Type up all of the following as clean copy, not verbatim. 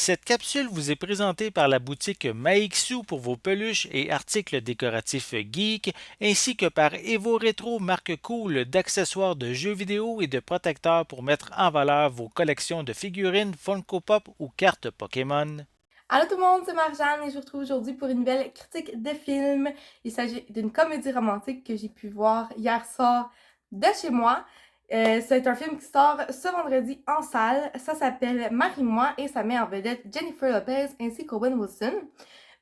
Cette capsule vous est présentée par la boutique Maixu pour vos peluches et articles décoratifs geek, ainsi que par Evo Retro, marque cool d'accessoires de jeux vidéo et de protecteurs pour mettre en valeur vos collections de figurines Funko Pop ou cartes Pokémon. Allô tout le monde, c'est Marjane et je vous retrouve aujourd'hui pour une nouvelle critique de film. Il s'agit d'une comédie romantique que j'ai pu voir hier soir de chez moi. C'est un film qui sort ce vendredi en salle. Ça s'appelle Marie-moi et ça met en vedette Jennifer Lopez ainsi qu'Owen Wilson.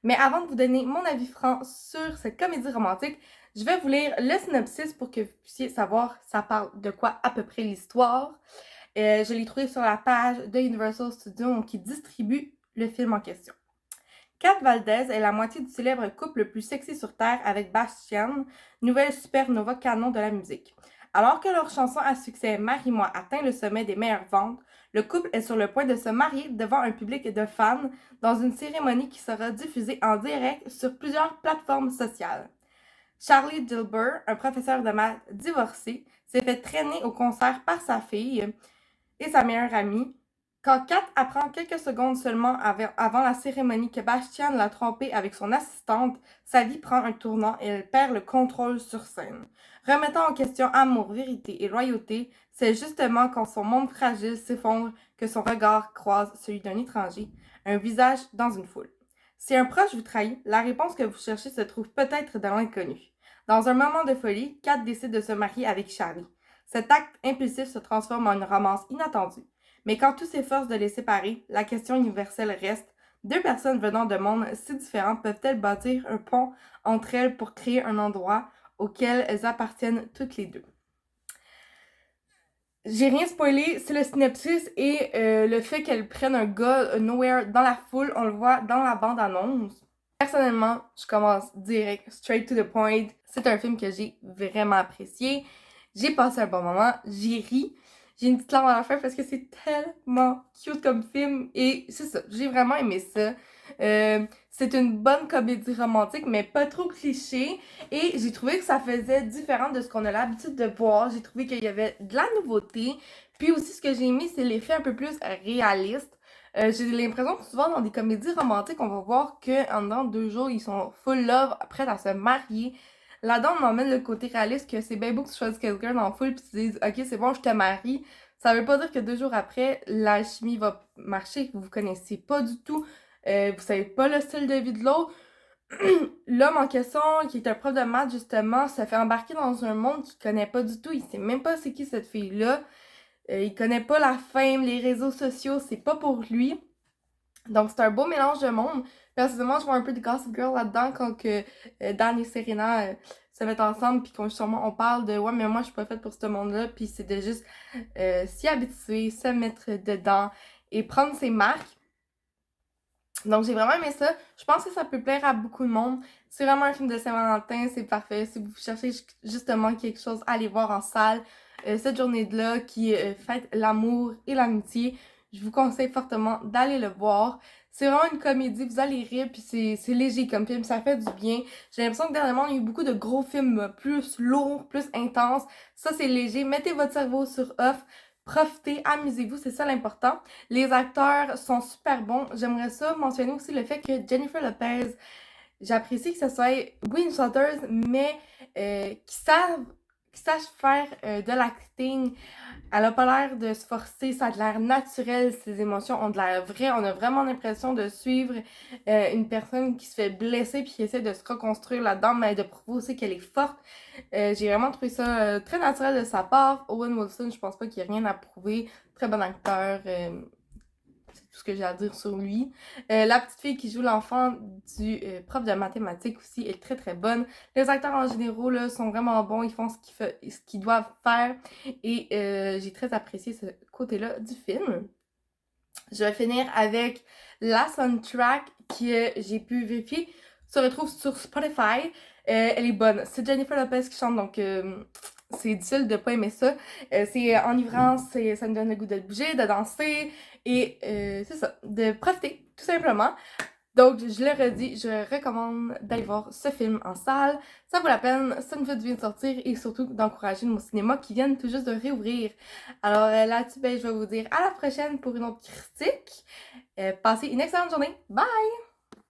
Mais avant de vous donner mon avis franc sur cette comédie romantique, je vais vous lire le synopsis pour que vous puissiez savoir ça parle de quoi à peu près l'histoire. Je l'ai trouvé sur la page de Universal Studios qui distribue le film en question. Kat Valdez est la moitié du célèbre couple le plus sexy sur Terre avec Bastian, nouvelle supernova canon de la musique. Alors que leur chanson à succès Marie-moi atteint le sommet des meilleures ventes, le couple est sur le point de se marier devant un public de fans dans une cérémonie qui sera diffusée en direct sur plusieurs plateformes sociales. Charlie Gilbert, un professeur de maths divorcé, s'est fait traîner au concert par sa fille et sa meilleure amie. Quand Kat apprend quelques secondes seulement avant la cérémonie que Bastian l'a trompée avec son assistante, sa vie prend un tournant et elle perd le contrôle sur scène. Remettant en question amour, vérité et loyauté, c'est justement quand son monde fragile s'effondre que son regard croise celui d'un étranger, un visage dans une foule. Si un proche vous trahit, la réponse que vous cherchez se trouve peut-être dans l'inconnu. Dans un moment de folie, Kat décide de se marier avec Charlie. Cet acte impulsif se transforme en une romance inattendue. Mais quand tout s'efforce de les séparer, la question universelle reste: deux personnes venant de mondes si différents peuvent-elles bâtir un pont entre elles pour créer un endroit auquel elles appartiennent toutes les deux? J'ai rien spoilé, c'est le synopsis et le fait qu'elles prennent un gars nowhere dans la foule, on le voit dans la bande-annonce. Personnellement, je commence direct, straight to the point. C'est un film que j'ai vraiment apprécié. J'ai passé un bon moment, j'ai ri. J'ai une petite larme à la fin parce que c'est tellement cute comme film. Et c'est ça, j'ai vraiment aimé ça. C'est une bonne comédie romantique, mais pas trop cliché. Et j'ai trouvé que ça faisait différent de ce qu'on a l'habitude de voir. J'ai trouvé qu'il y avait de la nouveauté. Puis aussi, ce que j'ai aimé, c'est l'effet un peu plus réaliste. J'ai l'impression que souvent dans des comédies romantiques, on va voir qu'en dedans de 2 jours, ils sont full love, prêts à se marier. Là-dedans, on emmène le côté réaliste que c'est bien beau que tu choisisses quelqu'un dans la foule puis tu te dises ok, c'est bon, je te marie. Ça veut pas dire que 2 jours après, la chimie va marcher, que vous vous connaissez pas du tout, vous savez pas le style de vie de l'autre. L'homme en question, qui est un prof de maths justement, se fait embarquer dans un monde qu'il connaît pas du tout. Il sait même pas c'est qui cette fille-là. Il connaît pas la fame, les réseaux sociaux, c'est pas pour lui. Donc, c'est un beau mélange de monde. Personnellement, je vois un peu de Gossip Girl là-dedans quand que Dan et Serena se mettent ensemble puis qu'on sûrement on parle de ouais mais moi je suis pas faite pour ce monde-là puis c'est de juste s'y habituer, se mettre dedans et prendre ses marques. Donc j'ai vraiment aimé ça. Je pense que ça peut plaire à beaucoup de monde. C'est vraiment un film de Saint-Valentin, c'est parfait. Si vous cherchez justement quelque chose à aller voir en salle, cette journée-là qui fête l'amour et l'amitié, je vous conseille fortement d'aller le voir. C'est vraiment une comédie, vous allez rire, puis c'est léger comme film, ça fait du bien. J'ai l'impression que dernièrement, il y a eu beaucoup de gros films plus lourds, plus intenses. Ça, c'est léger. Mettez votre cerveau sur off. Profitez, amusez-vous, c'est ça l'important. Les acteurs sont super bons. J'aimerais ça mentionner aussi le fait que Jennifer Lopez, j'apprécie que ce soit Wayne Shutters, mais qui sache faire de l'acting. Elle a pas l'air de se forcer, ça a de l'air naturel, ses émotions ont de l'air vraies. On a vraiment l'impression de suivre une personne qui se fait blesser puis qui essaie de se reconstruire là-dedans, mais de prouver aussi qu'elle est forte. J'ai vraiment trouvé ça très naturel de sa part. Owen Wilson, je pense pas qu'il y ait rien à prouver. Très bon acteur. C'est tout ce que j'ai à dire sur lui. La petite fille qui joue l'enfant du prof de mathématiques aussi est très très bonne. Les acteurs en général là, sont vraiment bons, ils font ce qu'ils doivent faire et j'ai très apprécié ce côté-là du film. Je vais finir avec la soundtrack que j'ai pu vérifier se retrouve sur Spotify. Elle est bonne. C'est Jennifer Lopez qui chante, donc c'est difficile de pas aimer ça. C'est enivrant, ça me donne le goût de bouger, de danser et c'est ça, de profiter tout simplement. Donc, je le redis, je recommande d'aller voir ce film en salle. Ça vaut la peine, ça me fait du bien de sortir et surtout d'encourager mon cinéma qui vient tout juste de réouvrir. Alors là-dessus, ben, je vais vous dire à la prochaine pour une autre critique. Passez une excellente journée. Bye!